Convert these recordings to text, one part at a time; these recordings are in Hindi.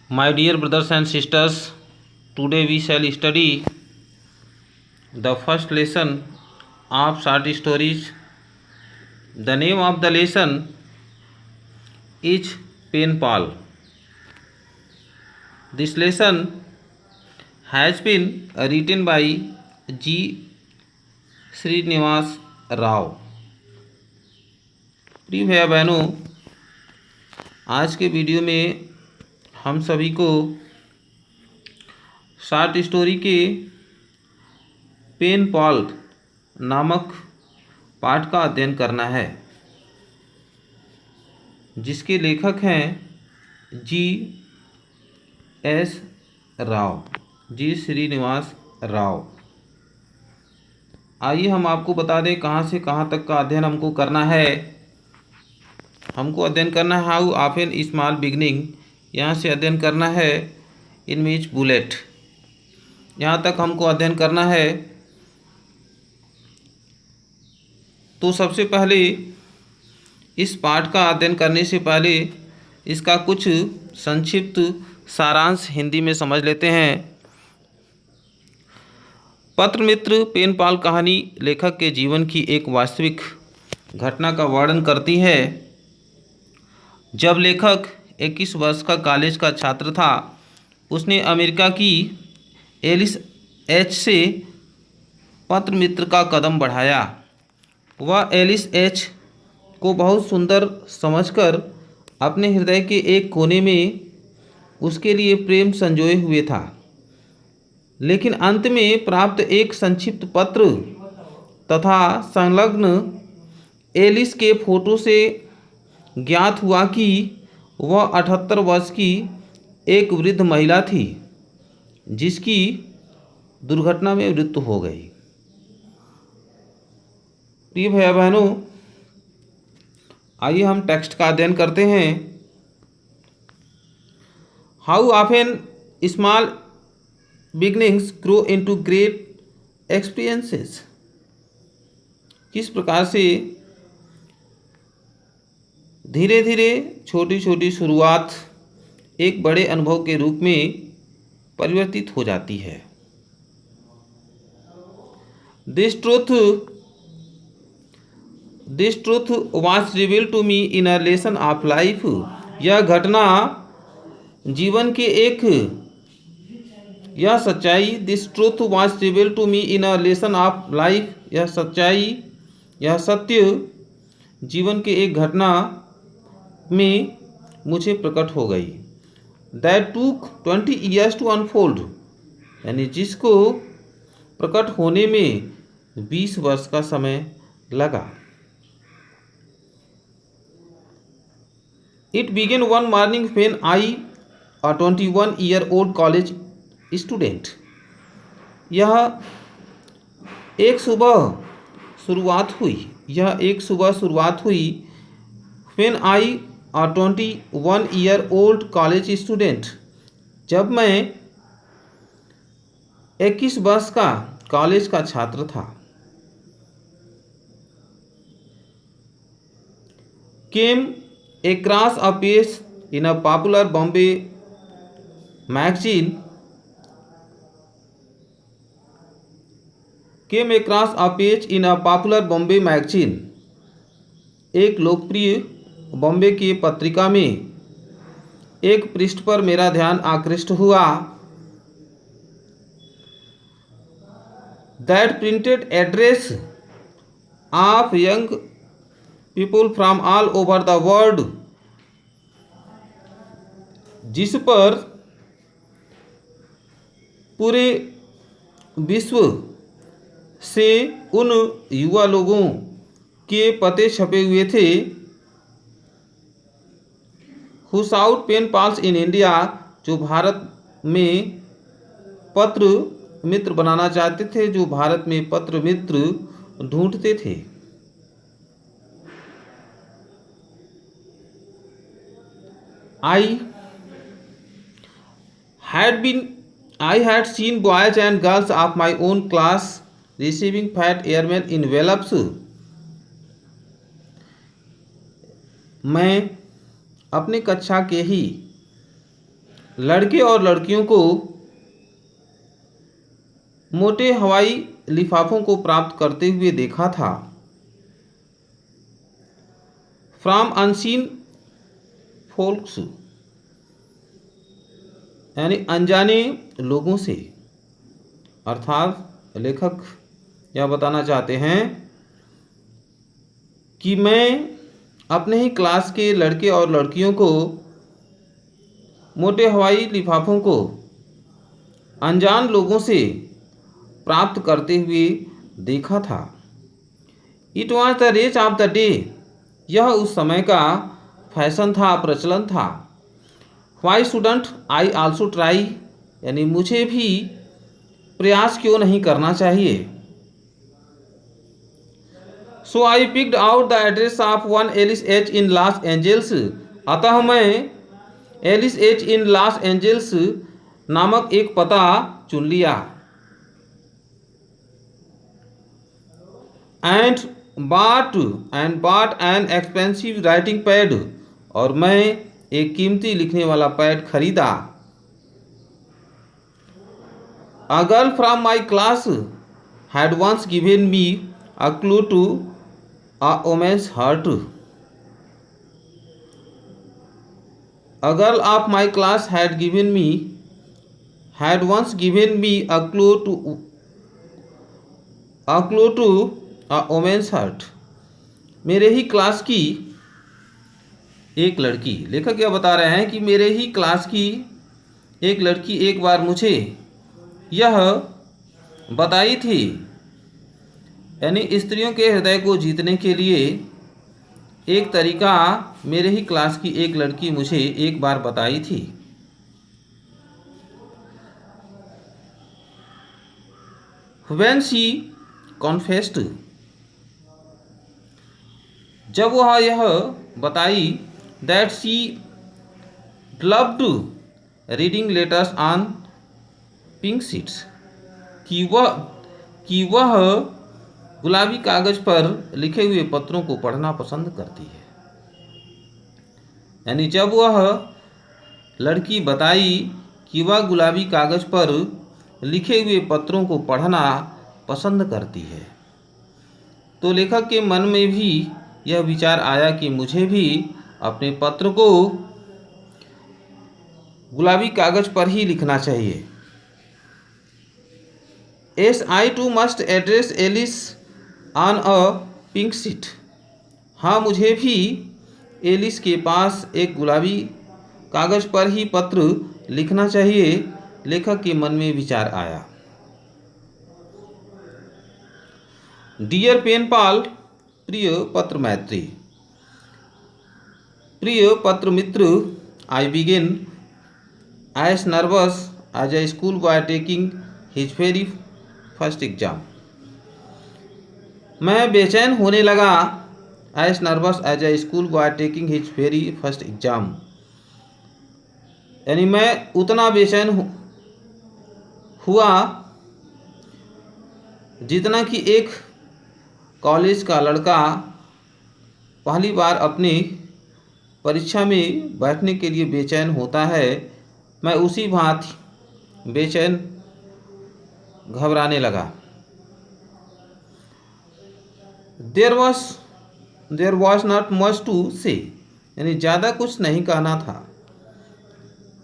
My dear brothers and sisters, today we shall study the first lesson of short stories. The name of the lesson is Pen Pal. This lesson has been written by G. Srinivas Rao. प्रिय भैया बहनों, आज के वीडियो में हम सभी को शॉर्ट स्टोरी के पेन पॉल नामक पाठ का अध्ययन करना है, जिसके लेखक हैं जी एस राव, जी श्रीनिवास राव। आइए हम आपको बता दें कहाँ से कहाँ तक का अध्ययन हमको करना है। हमको अध्ययन करना है हाउ ऑफन स्मॉल बिगनिंग, यहाँ से अध्ययन करना है इन मीच बुलेट, यहाँ तक हमको अध्ययन करना है। तो सबसे पहले इस पाठ का अध्ययन करने से पहले इसका कुछ संक्षिप्त सारांश हिंदी में समझ लेते हैं। पत्र मित्र पेन पाल कहानी लेखक के जीवन की एक वास्तविक घटना का वर्णन करती है। जब लेखक 21 वर्ष का कॉलेज का छात्र था, उसने अमेरिका की एलिस एच से पत्र मित्र का कदम बढ़ाया। वह एलिस एच को बहुत सुंदर समझकर अपने हृदय के एक कोने में उसके लिए प्रेम संजोए हुए था। लेकिन अंत में प्राप्त एक संक्षिप्त पत्र तथा संलग्न एलिस के फोटो से ज्ञात हुआ कि वह 78 वर्ष की एक वृद्ध महिला थी, जिसकी दुर्घटना में मृत्यु हो गई। प्रिय भैया बहनों, आइए हम टेक्स्ट का अध्ययन करते हैं। How often small beginnings grow into great experiences. किस प्रकार से धीरे धीरे छोटी छोटी शुरुआत एक बड़े अनुभव के रूप में परिवर्तित हो जाती है। This truth was revealed to me in a lesson of life. यह घटना जीवन के एक यह सच्चाई this truth was revealed to me in a lesson of life. यह सच्चाई, यह सत्य जीवन के एक घटना में मुझे प्रकट हो गई। दैट टूक 20 ईयर्स टू अनफोल्ड, यानी जिसको प्रकट होने में 20 वर्ष का समय लगा। It began one morning when I a 21 year old college student. यह एक सुबह शुरुआत हुई when I a 21 year old college student, जब मैं 21 वर्ष का कॉलेज का छात्र था। केम across a page in a popular Bombay magazine एक लोकप्रिय बॉम्बे की पत्रिका में एक पृष्ठ पर मेरा ध्यान आकृष्ट हुआ। That printed address of young people from all over the world, जिस पर पूरे विश्व से उन युवा लोगों के पते छपे हुए थे। Who sought pen pals in India, जो भारत में पत्र मित्र बनाना चाहते थे, जो भारत में पत्र मित्र ढूंढते थे। I had seen boys and girls of my own class receiving fat airmail envelopes. मैं अपने कक्षा के ही लड़के और लड़कियों को मोटे हवाई लिफाफों को प्राप्त करते हुए देखा था। फ्रॉम अनसीन फोल्क्स, यानी अनजाने लोगों से। अर्थात लेखक यह बताना चाहते हैं कि मैं अपने ही क्लास के लड़के और लड़कियों को मोटे हवाई लिफाफों को अनजान लोगों से प्राप्त करते हुए देखा था। It was the rage of the day, यह उस समय का फैशन था, प्रचलन था। Why shouldn't I also try, यानी मुझे भी प्रयास क्यों नहीं करना चाहिए। So I picked out the address of one Alice H in Los Angeles, अतः मैं Alice H in Los Angeles नामक एक पता चुन लिया। And bought an expensive writing pad, और मैं एक कीमती लिखने वाला पैड खरीदा। A girl from my class had once given me a clue to a women's heart. A girl of my class had once given me a clue to a woman's heart। मेरे ही क्लास की एक लड़की, लेखक यह बता रहे हैं कि मेरे ही क्लास की एक लड़की एक बार मुझे यह बताई थी, यानी स्त्रियों के हृदय को जीतने के लिए एक तरीका मेरे ही क्लास की एक लड़की मुझे एक बार बताई थी। When she confessed, जब वह यह बताई, that she loved reading letters on pink sheets, कि वह गुलाबी कागज पर लिखे हुए पत्रों को पढ़ना पसंद करती है। यानी जब वह लड़की बताई कि वह गुलाबी कागज पर लिखे हुए पत्रों को पढ़ना पसंद करती है, तो लेखक के मन में भी यह विचार आया कि मुझे भी अपने पत्र को गुलाबी कागज पर ही लिखना चाहिए। Yes, I too must address Alice on a pink sheet। हाँ, मुझे भी एलिस के पास एक गुलाबी कागज पर ही पत्र लिखना चाहिए, लेखक के मन में विचार आया। डियर पेन पाल, प्रिय पत्र मैत्री, प्रिय पत्र मित्र, I begin as nervous as a school boy taking his very first exam. मैं बेचैन होने लगा, as nervous as a school boy taking his very first exam, यानी मैं उतना बेचैन हुआ जितना कि एक कॉलेज का लड़का पहली बार अपनी परीक्षा में बैठने के लिए बेचैन होता है। मैं उसी भांति बेचैन घबराने लगा। There was not much to say, यानी ज़्यादा कुछ नहीं कहना था।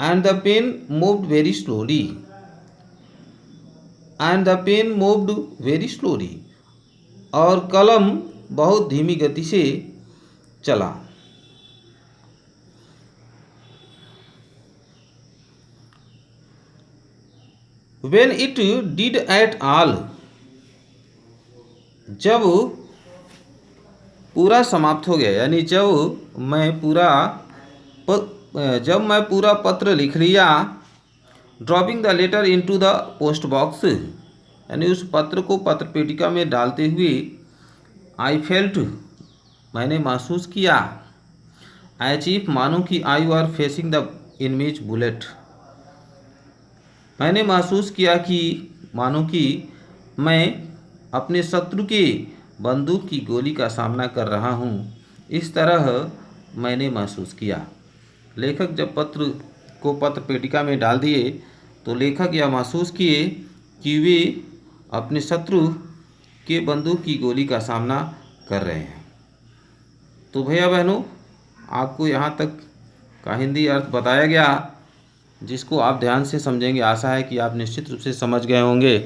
And the pen moved very slowly, और कलम बहुत धीमी गति से चला। When it did at all, जब पूरा समाप्त हो गया, यानी जब मैं पूरा पत्र लिख लिया। Dropping the letter into the post box, यानी उस पत्र को पत्र पेटिका में डालते हुए, आई फेल्ट, मैंने महसूस किया, एज इफ, मानो कि आई वर फेसिंग द इनमेज बुलेट, मैंने महसूस किया कि मानो कि मैं अपने शत्रु के बंदूक की गोली का सामना कर रहा हूँ, इस तरह मैंने महसूस किया। लेखक जब पत्र को पत्र पेटिका में डाल दिए तो लेखक यह महसूस किए कि वे अपने शत्रु के बंदूक की गोली का सामना कर रहे हैं। तो भैया बहनों, आपको यहाँ तक का हिंदी अर्थ बताया गया, जिसको आप ध्यान से समझेंगे। आशा है कि आप निश्चित रूप से समझ गए होंगे।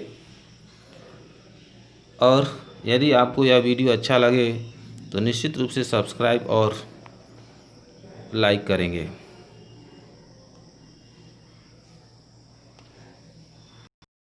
और यदि आपको यह वीडियो अच्छा लगे तो निश्चित रूप से सब्सक्राइब और लाइक करेंगे।